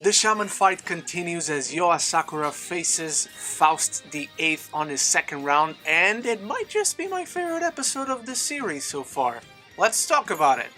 The Shaman Fight continues as Yo Asakura faces Faust the 8th on his second round, and it might just be my favorite episode of this series so far. Let's talk about it!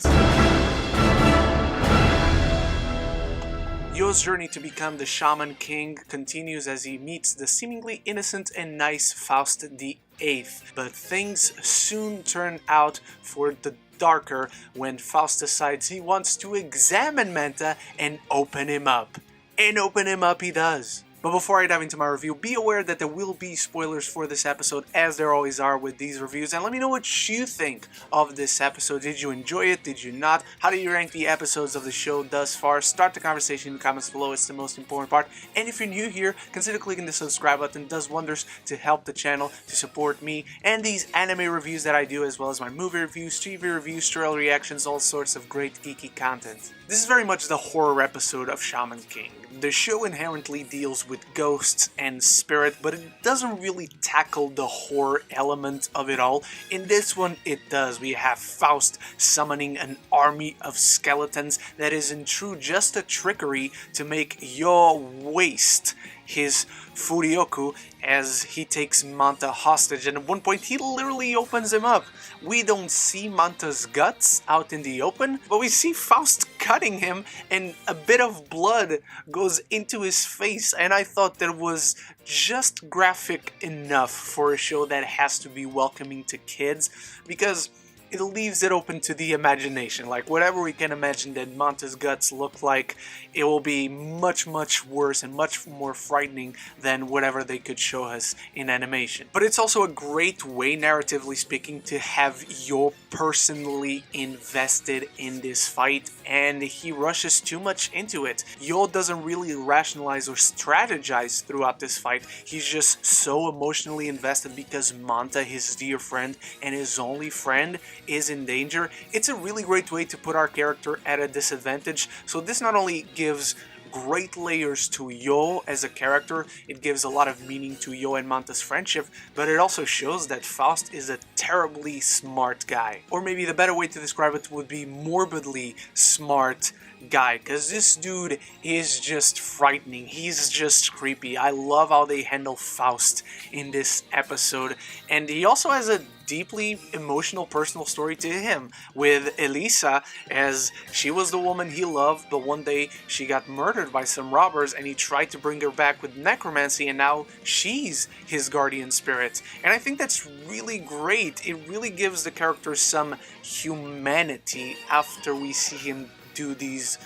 Yo's journey to become the Shaman King continues as he meets the seemingly innocent and nice Faust the 8th, but things soon turn out for the darker when Faust decides he wants to examine Manta and open him up. And open him up he does. But before I dive into my review, be aware that there will be spoilers for this episode, as there always are with these reviews, and let me know what you think of this episode. Did you enjoy it? Did you not? How do you rank the episodes of the show thus far? Start the conversation in the comments below, it's the most important part. And if you're new here, consider clicking the subscribe button. It does wonders to help the channel, to support me, and these anime reviews that I do, as well as my movie reviews, TV reviews, trail reactions, all sorts of great geeky content. This is very much the horror episode of Shaman King. The show inherently deals with ghosts and spirit, but it doesn't really tackle the horror element of it all. In this one, it does. We have Faust summoning an army of skeletons that is in true just a trickery to make Yo waste his Furyoku as he takes Manta hostage, and at one point he literally opens him up. We don't see Manta's guts out in the open, but we see Faust cutting him and a bit of blood goes into his face, and I thought that was just graphic enough for a show that has to be welcoming to kids, because it leaves it open to the imagination. Like, whatever we can imagine that Manta's guts look like, it will be much worse and much more frightening than whatever they could show us in animation. But it's also a great way, narratively speaking, to have Yo personally invested in this fight, and he rushes too much into it. Yo doesn't really rationalize or strategize throughout this fight. He's just so emotionally invested because Manta, his dear friend and his only friend, is in danger. It's a really great way to put our character at a disadvantage. So this not only gives great layers to Yo as a character, it gives a lot of meaning to Yo and Manta's friendship, but it also shows that Faust is a terribly smart guy. Or maybe the better way to describe it would be morbidly smart guy, because this dude is just frightening. He's just creepy. I love how they handle Faust in this episode, and he also has a deeply emotional personal story to him with Elisa, as she was the woman he loved, but one day she got murdered by some robbers and he tried to bring her back with necromancy, and now she's his guardian spirit. And I think that's really great. It really gives the character some humanity after we see him do these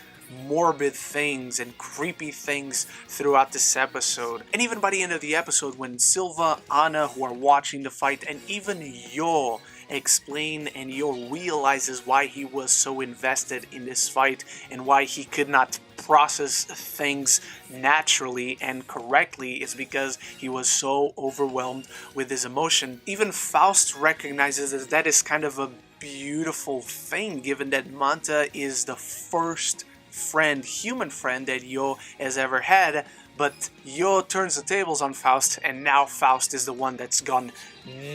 morbid things and creepy things throughout this episode. And even by the end of the episode, when Silva, Anna, who are watching the fight, and even Yo explain, and Yo realizes why he was so invested in this fight and why he could not process things naturally and correctly, is because he was so overwhelmed with his emotion. Even Faust recognizes that that is kind of a beautiful thing, given that Manta is the first friend, human friend, that Yo has ever had, but Yo turns the tables on Faust, and now Faust is the one that's gone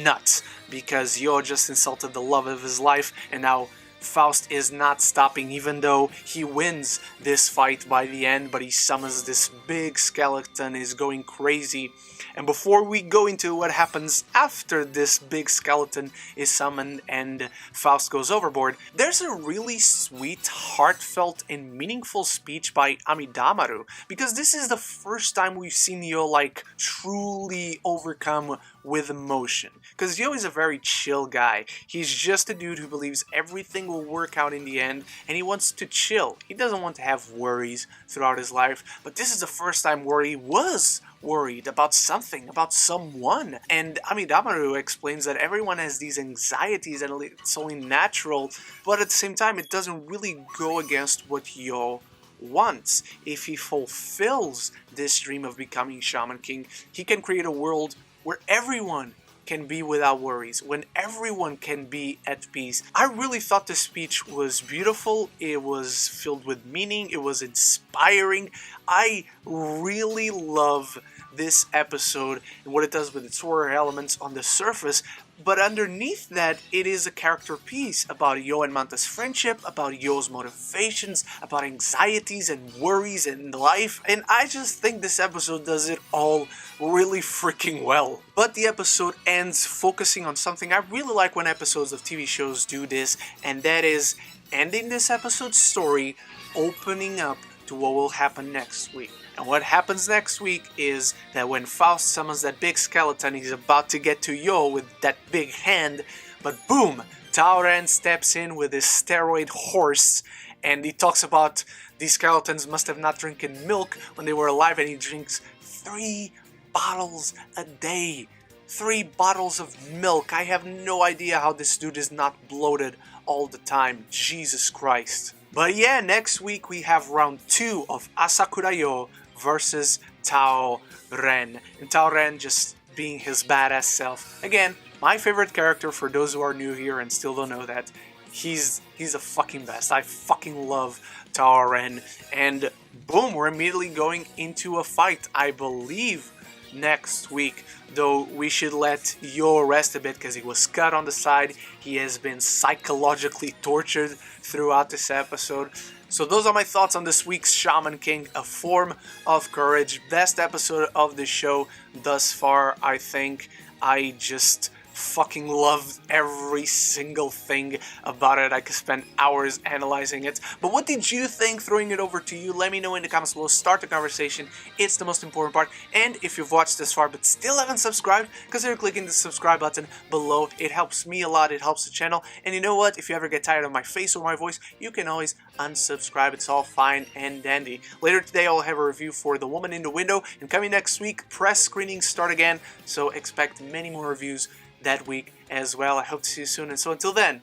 nuts because Yo just insulted the love of his life, and now Faust is not stopping, even though he wins this fight by the end, but he summons this big skeleton, is going crazy. And before we go into what happens after this big skeleton is summoned and Faust goes overboard, there's a really sweet, heartfelt, and meaningful speech by Amidamaru, because this is the first time we've seen Yo like truly overcome with emotion. Because Yo is a very chill guy. He's just a dude who believes everything will work out in the end, and he wants to chill. He doesn't want to have worries throughout his life, but this is the first time where he was worried about something, about someone. And Amidamaru explains that everyone has these anxieties and it's only natural, but at the same time it doesn't really go against what Yo wants. If he fulfills this dream of becoming Shaman King, he can create a world where everyone can be without worries, when everyone can be at peace. I really thought the speech was beautiful, it was filled with meaning, it was inspiring. I really love this episode and what it does with its horror elements on the surface, But underneath that, it is a character piece about Yo and Manta's friendship, about Yo's motivations, about anxieties and worries in life, and I just think this episode does it all really freaking well. But the episode ends focusing on something I really like when episodes of TV shows do this, and that is ending this episode's story, opening up to what will happen next week. And what happens next week is that when Faust summons that big skeleton, he's about to get to Yo with that big hand, but boom, Tao Ren steps in with his steroid horse, and he talks about these skeletons must have not drinking milk when they were alive, and he drinks 3 bottles a day. 3 bottles of milk. I have no idea how this dude is not bloated all the time. Jesus Christ. But yeah, next week we have round 2 of Asakura Yo versus Tao Ren. And Tao Ren just being his badass self. Again, my favorite character for those who are new here and still don't know that. He's the fucking best. I fucking love Tao Ren. And boom, we're immediately going into a fight, I believe, next week. Though we should let Yo rest a bit because he was cut on the side. He has been psychologically tortured throughout this episode. So those are my thoughts on this week's Shaman King, A Form of Courage. Best episode of the show thus far, I think. I just fucking loved every single thing about it. I could spend hours analyzing it. But what did you think? Throwing it over to you. Let me know in the comments below. Start the conversation. It's the most important part. And if you've watched this far but still haven't subscribed, consider clicking the subscribe button below. It helps me a lot. It helps the channel. And you know what? If you ever get tired of my face or my voice, you can always unsubscribe. It's all fine and dandy. Later today, I'll have a review for The Woman in the Window. And coming next week, press screenings start again. So expect many more reviews that week as well. I hope to see you soon, and so until then,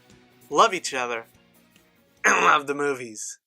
love each other and love the movies.